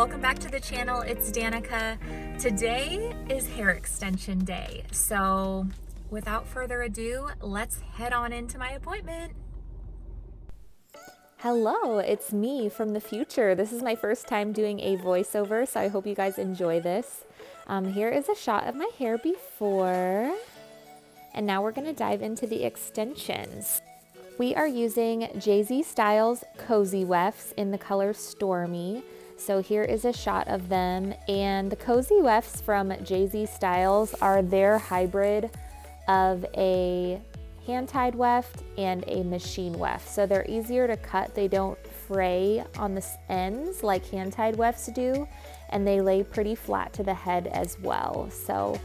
welcome back to the channel. It's Danika. Today is hair extension day. So without further ado, let's head on into my appointment. Hello, it's me from the future. This is my first time doing a voiceover, so I hope you guys enjoy this. Here is a shot of my hair before, and now we're gonna dive into the extensions. We are using Jay-Z Styles Cozy Wefts in the color Stormy. So here is a shot of them, and the Cozy Wefts from Jay-Z Styles are their hybrid of a hand-tied weft and a machine weft. So they're easier to cut. They don't fray on the ends like hand-tied wefts do, and they lay pretty flat to the head as well. So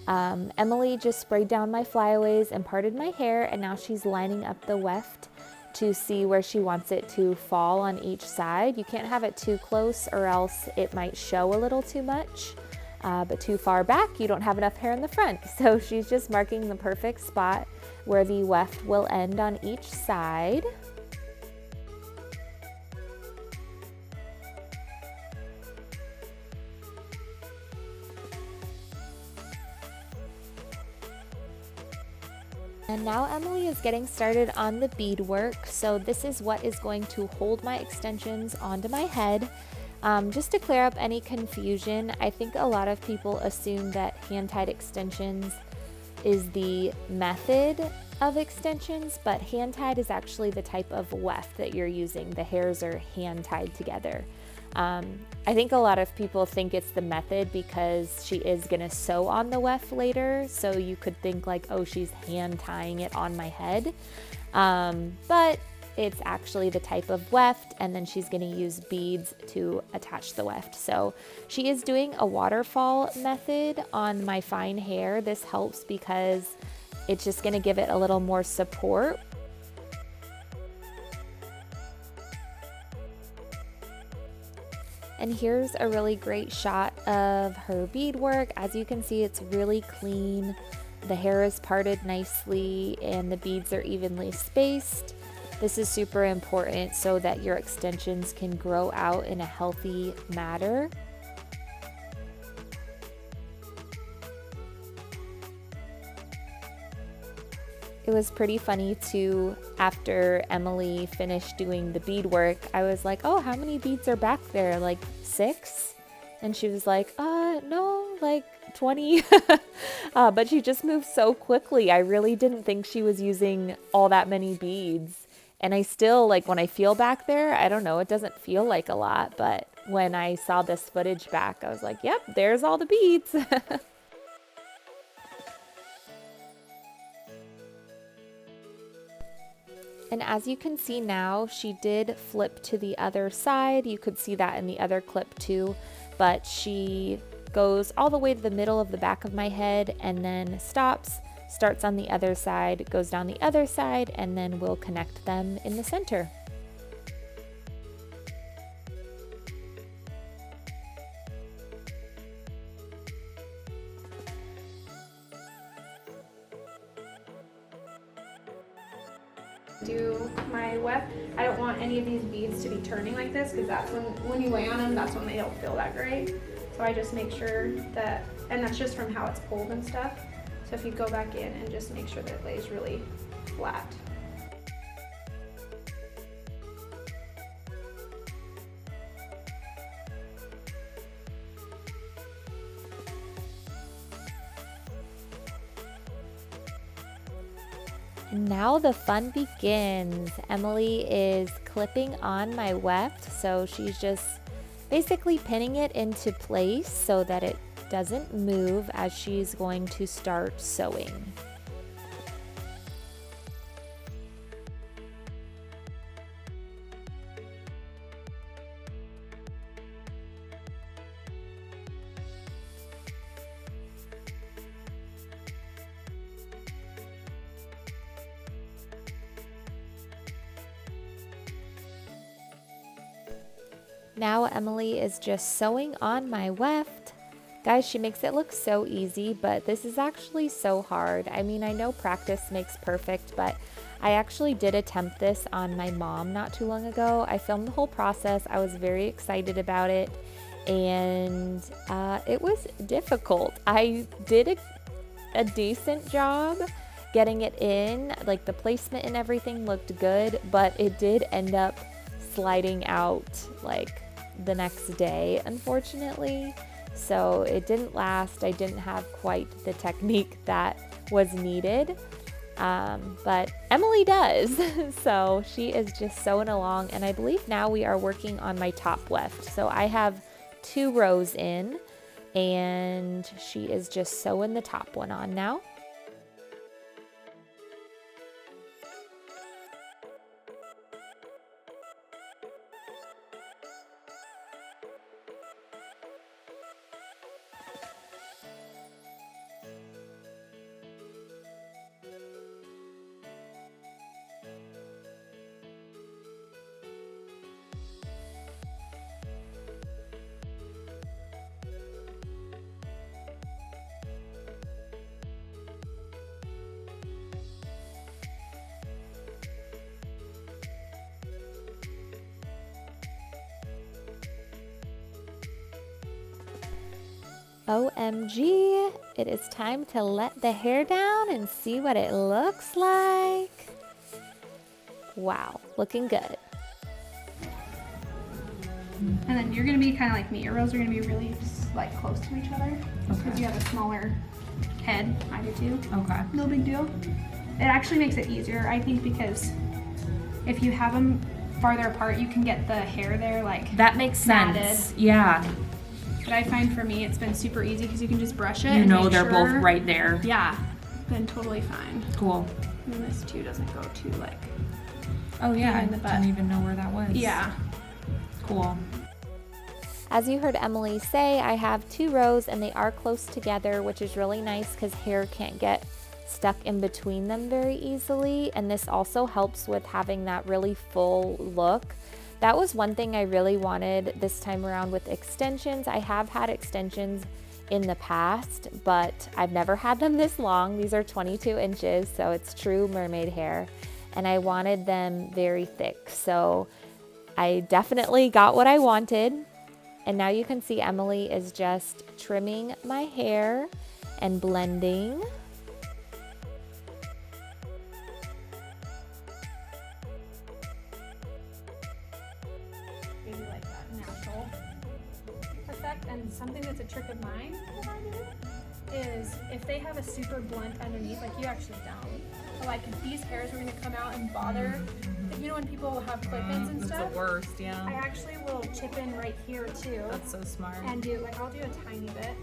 Emily just sprayed down my flyaways and parted my hair, and now she's lining up the weft to see where she wants it to fall on each side. You can't have it too close or else it might show a little too much, but too far back, you don't have enough hair in the front. So she's just marking the perfect spot where the weft will end on each side. And now Emily is getting started on the bead work. So this is what is going to hold my extensions onto my head. Just to clear up any confusion, I think a lot of people assume that hand-tied extensions is the method of extensions, but hand-tied is actually the type of weft that you're using. The hairs are hand-tied together. I think a lot of people think it's the method because she is gonna sew on the weft later, so you could think like, oh, she's hand tying it on my head, but it's actually the type of weft, and then she's gonna use beads to attach the weft. So she is doing a waterfall method on my fine hair. This helps because it's just gonna give it a little more support. And here's a really great shot of her beadwork. As you can see, it's really clean. The hair is parted nicely and the beads are evenly spaced. This is super important so that your extensions can grow out in a healthy manner. It was pretty funny too, after Emily finished doing the beadwork, I was like, oh, how many beads are back there? Like 6? And she was like, no, like 20. But she just moved so quickly. I really didn't think she was using all that many beads. And I still, like, when I feel back there, I don't know, it doesn't feel like a lot. But when I saw this footage back, I was like, yep, there's all the beads. And as you can see now, she did flip to the other side. You could see that in the other clip too, but she goes all the way to the middle of the back of my head and then stops, starts on the other side, goes down the other side, and then we'll connect them in the center. Do my weft. I don't want any of these beads to be turning like this because that's when you lay on them, that's when they don't feel that great. So I just make sure that, and that's just from how it's pulled and stuff. So if you go back in and just make sure that it lays really flat. Now the fun begins. Emily is clipping on my weft, so she's just basically pinning it into place so that it doesn't move as she's going to start sewing. Now Emily is just sewing on my weft. Guys, she makes it look so easy, but this is actually so hard. I mean, I know practice makes perfect, but I actually did attempt this on my mom not too long ago. I filmed the whole process. I was very excited about it. and it was difficult. I did a decent job getting it in, like the placement and everything looked good, but it did end up sliding out like the next day, unfortunately. So it didn't last. I didn't have quite the technique that was needed, but Emily does. So she is just sewing along, and I believe now we are working on my top weft. So I have 2 rows in, and she is just sewing the top one on now. OMG, it is time to let the hair down and see what it looks like. Wow, looking good. And then you're gonna be kind of like me. Your rows are gonna be really like close to each other because you have a smaller head. I do too. Okay. No big deal. It actually makes it easier, I think, because if you have them farther apart, you can get the hair there like That makes sense. matted. Yeah. But I find for me, it's been super easy because you can just brush it. You and know make they're sure, both right there. Yeah, then totally fine. Cool. And this too doesn't go too like. Oh yeah, I in the butt. didn't even know where that was. Yeah. Cool. As you heard Emily say, I have 2 rows and they are close together, which is really nice because hair can't get stuck in between them very easily. And this also helps with having that really full look. That was one thing I really wanted this time around with extensions. I have had extensions in the past, but I've never had them this long. These are 22 inches, so it's true mermaid hair. And I wanted them very thick. So I definitely got what I wanted. And now you can see Emily is just trimming my hair and blending. Maybe like that natural effect. And something that's a trick of mine that I do is if they have a super blunt underneath, like you actually don't. But like if these hairs are gonna come out and bother, you know when people have clip-ins and That's stuff? the worst, yeah. I actually will chip in right here too. That's so smart. And do like I'll do a tiny bit.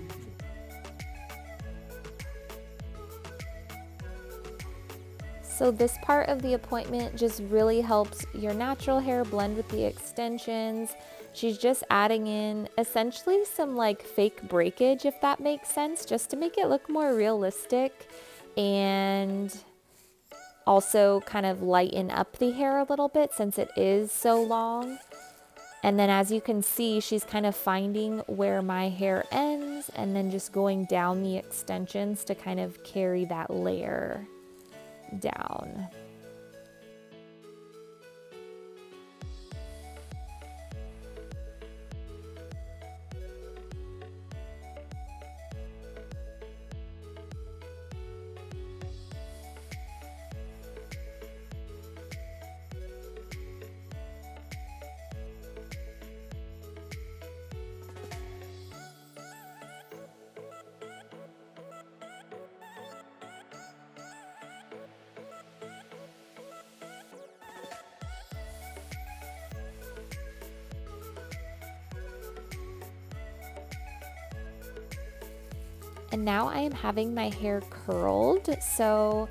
So this part of the appointment just really helps your natural hair blend with the extensions. She's just adding in essentially some like fake breakage, if that makes sense, just to make it look more realistic and also kind of lighten up the hair a little bit since it is so long. And then as you can see, she's kind of finding where my hair ends and then just going down the extensions to kind of carry that layer down. And now I am having my hair curled. So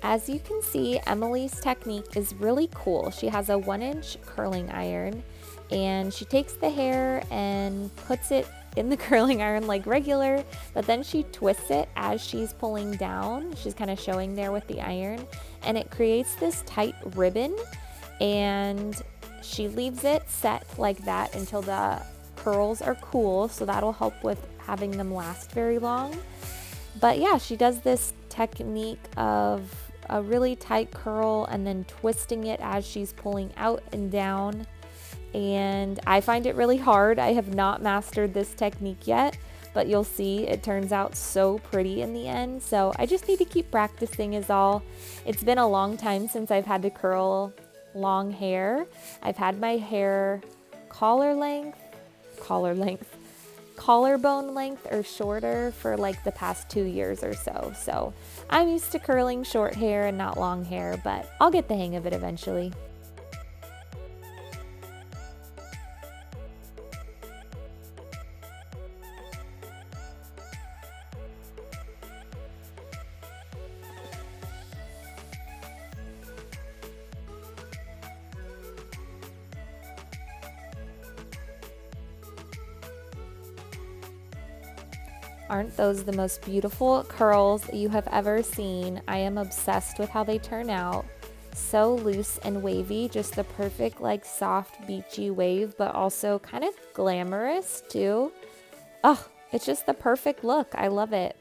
as you can see, Emily's technique is really cool. She has a 1-inch curling iron and she takes the hair and puts it in the curling iron like regular, but then she twists it as she's pulling down. She's kind of showing there with the iron, and it creates this tight ribbon, and she leaves it set like that until the curls are cool, so that'll help with having them last very long. But yeah, she does this technique of a really tight curl and then twisting it as she's pulling out and down. and I find it really hard. I have not mastered this technique yet, but you'll see it turns out so pretty in the end. So I just need to keep practicing is all. It's been a long time since I've had to curl long hair. I've had my hair collarbone length or shorter for like the past 2 years or so. So I'm used to curling short hair and not long hair, but I'll get the hang of it eventually. Aren't those the most beautiful curls you have ever seen? I am obsessed with how they turn out. So loose and wavy, just the perfect like soft beachy wave, but also kind of glamorous too. Oh, it's just the perfect look. I love it.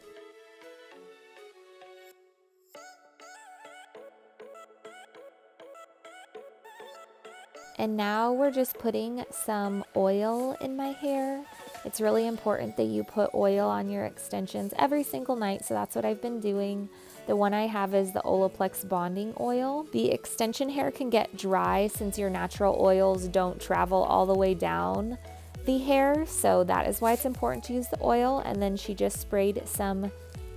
And now we're just putting some oil in my hair. It's really important that you put oil on your extensions every single night, so that's what I've been doing. The one I have is the Olaplex bonding oil. The extension hair can get dry since your natural oils don't travel all the way down the hair, so that is why it's important to use the oil. And then she just sprayed some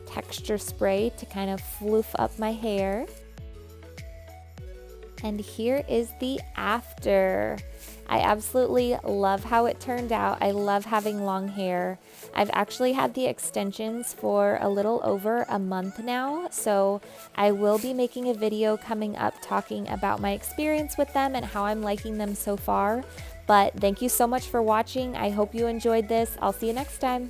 texture spray to kind of floof up my hair. And here is the after. I absolutely love how it turned out. I love having long hair. I've actually had the extensions for a little over a month now, so I will be making a video coming up talking about my experience with them and how I'm liking them so far. But thank you so much for watching. I hope you enjoyed this. I'll see you next time.